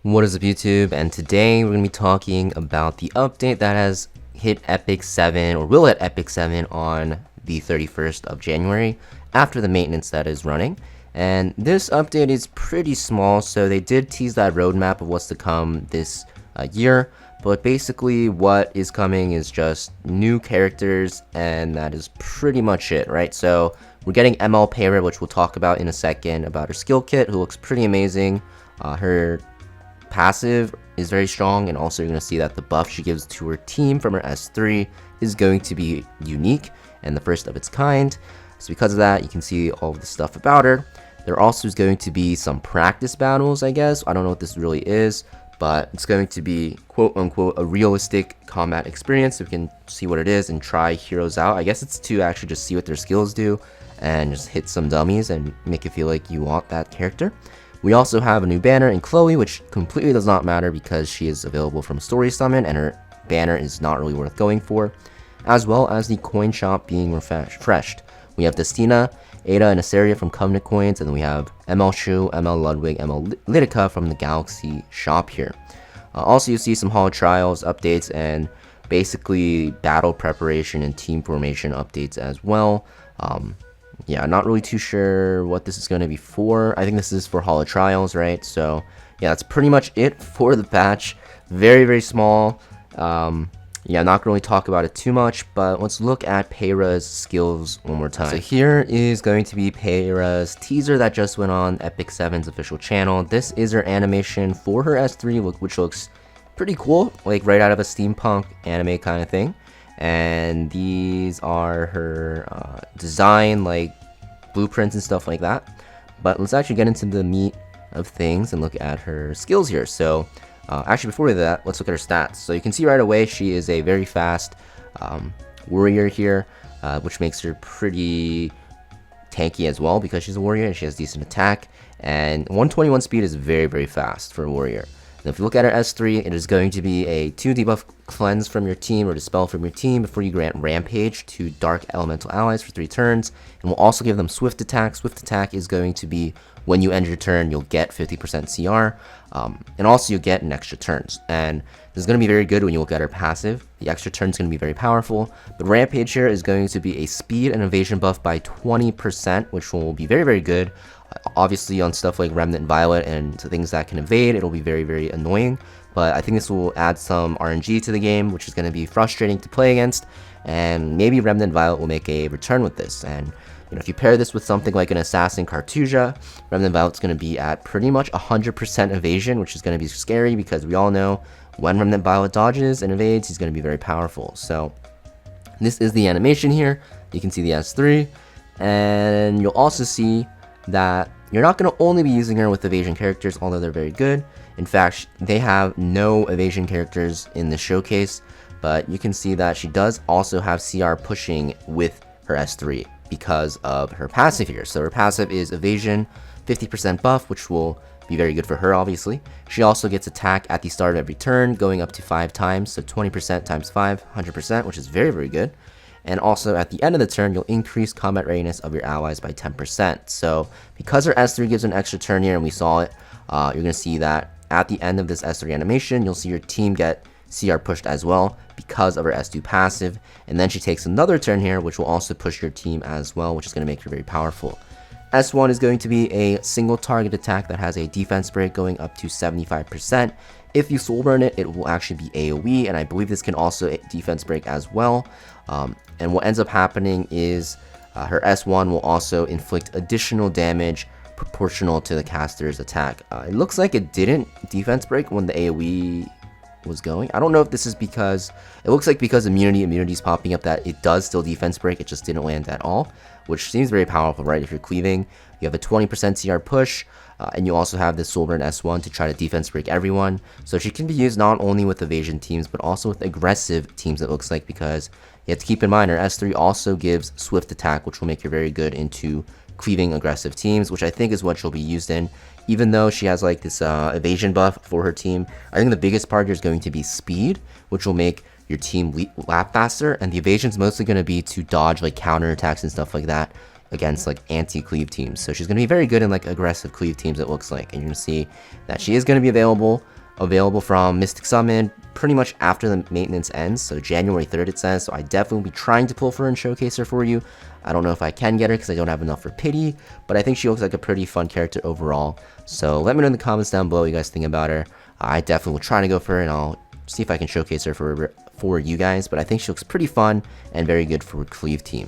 What is up, YouTube? And today we're going to be talking about the update that has hit Epic 7 or will hit Epic 7 on the 31st of January after the maintenance that is running. And this update is pretty small, so they did tease that roadmap of what's to come this year. But basically what is coming is just new characters, and that is pretty much it, right? So we're getting Wolf Peira, which we'll talk about in a second, about her skill kit, who looks pretty amazing. Her passive is very strong, and also you're going to see that the buff she gives to her team from her S3 is going to be unique and the first of its kind. So because of that, you can see all of the stuff about her. There also is going to be some practice battles, I guess. I don't know what this really is, but it's going to be quote-unquote a realistic combat experience, so we can see what it is and try heroes out. I guess it's to actually just see what their skills do and just hit some dummies and make it feel like you want that character. We also have a new banner in Chloe, which completely does not matter because she is available from Story Summon and her banner is not really worth going for, as well as the coin shop being refreshed. We have Destina, Ada, and Asaria from Covenant Coins, and then we have ML Shu, ML Ludwig, ML Lidica from the Galaxy shop here. Also, you see some Holo Trials updates and basically battle preparation and team formation updates as well. Yeah, not really too sure what this is going to be for. I think this is for Holo Trials, right? So yeah, that's pretty much it for the patch. Very, very small. Yeah, not going to really talk about it too much, but let's look at Peira's skills one more time. So here is going to be Peira's teaser that just went on Epic 7's official channel. This is her animation for her S3, which looks pretty cool, like right out of a steampunk anime kind of thing. And these are her design, like blueprints and stuff like that. But let's actually get into the meat of things and look at her skills here. So actually, before we do that, let's look at her stats. So you can see right away she is a very fast warrior here, which makes her pretty tanky as well because she's a warrior and she has decent attack. And 121 speed is very, very fast for a warrior. And if you look at her S3, it is going to be a 2 debuff cleanse from your team or dispel from your team before you grant Rampage to Dark Elemental allies for 3 turns. And we'll also give them Swift Attack. Swift Attack is going to be when you end your turn, you'll get 50% CR. And also you'll get an extra turns. And this is going to be very good when you look at her passive. The extra turn is going to be very powerful. But Rampage here is going to be a speed and evasion buff by 20%, which will be very, very good. Obviously on stuff like Remnant Violet and things that can evade, it'll be very, very annoying. But I think this will add some RNG to the game, which is going to be frustrating to play against. And maybe Remnant Violet will make a return with this. And you know, if you pair this with something like an Assassin Cartuja, Remnant Violet's going to be at pretty much 100% evasion, which is going to be scary because we all know when Remnant Violet dodges and evades, he's going to be very powerful. So this is the animation here. You can see the S3, and you'll also see that you're not going to only be using her with evasion characters, although they're very good. In fact, they have no evasion characters in the showcase, but you can see that she does also have CR pushing with her S3 because of her passive here. So her passive is evasion, 50% buff, which will be very good for her, obviously. She also gets attack at the start of every turn, going up to 5 times, so 20% times 5, 100%, which is very, very good. And also at the end of the turn, you'll increase combat readiness of your allies by 10%. So because her S3 gives an extra turn here, and we saw it, you're going to see that at the end of this S3 animation, you'll see your team get CR pushed as well because of her S2 passive. And then she takes another turn here, which will also push your team as well, which is going to make her very powerful. S1 is going to be a single target attack that has a defense break going up to 75%. If you soul burn it, it will actually be AoE, and I believe this can also defense break as well. And what ends up happening is her S1 will also inflict additional damage proportional to the caster's attack. It looks like it didn't defense break when the AoE was going. I don't know if this is because it looks like because immunity is popping up that it does still defense break, it just didn't land at all, which seems very powerful, right? If you're cleaving, you have a 20% CR push, and you also have the Soulburn S1 to try to defense break everyone. So she can be used not only with evasion teams, but also with aggressive teams, it looks like, because you have to keep in mind her S3 also gives Swift Attack, which will make her very good into cleaving aggressive teams, which I think is what she'll be used in. Even though she has like this evasion buff for her team, I think the biggest part here is going to be speed, which will make your team lap faster, and the evasion is mostly going to be to dodge like counter attacks and stuff like that against like anti-cleave teams. So she's going to be very good in like aggressive cleave teams, it looks like, and you're going to see that she is going to be available available from Mystic Summon pretty much after the maintenance ends, so January 3rd it says, so I definitely will be trying to pull for her and showcase her for you. I don't know if I can get her because I don't have enough for Pity, but I think she looks like a pretty fun character overall. So let me know in the comments down below what you guys think about her. I definitely will try to go for her, and I'll see if I can showcase her for you guys, but I think she looks pretty fun and very good for Cleave teams.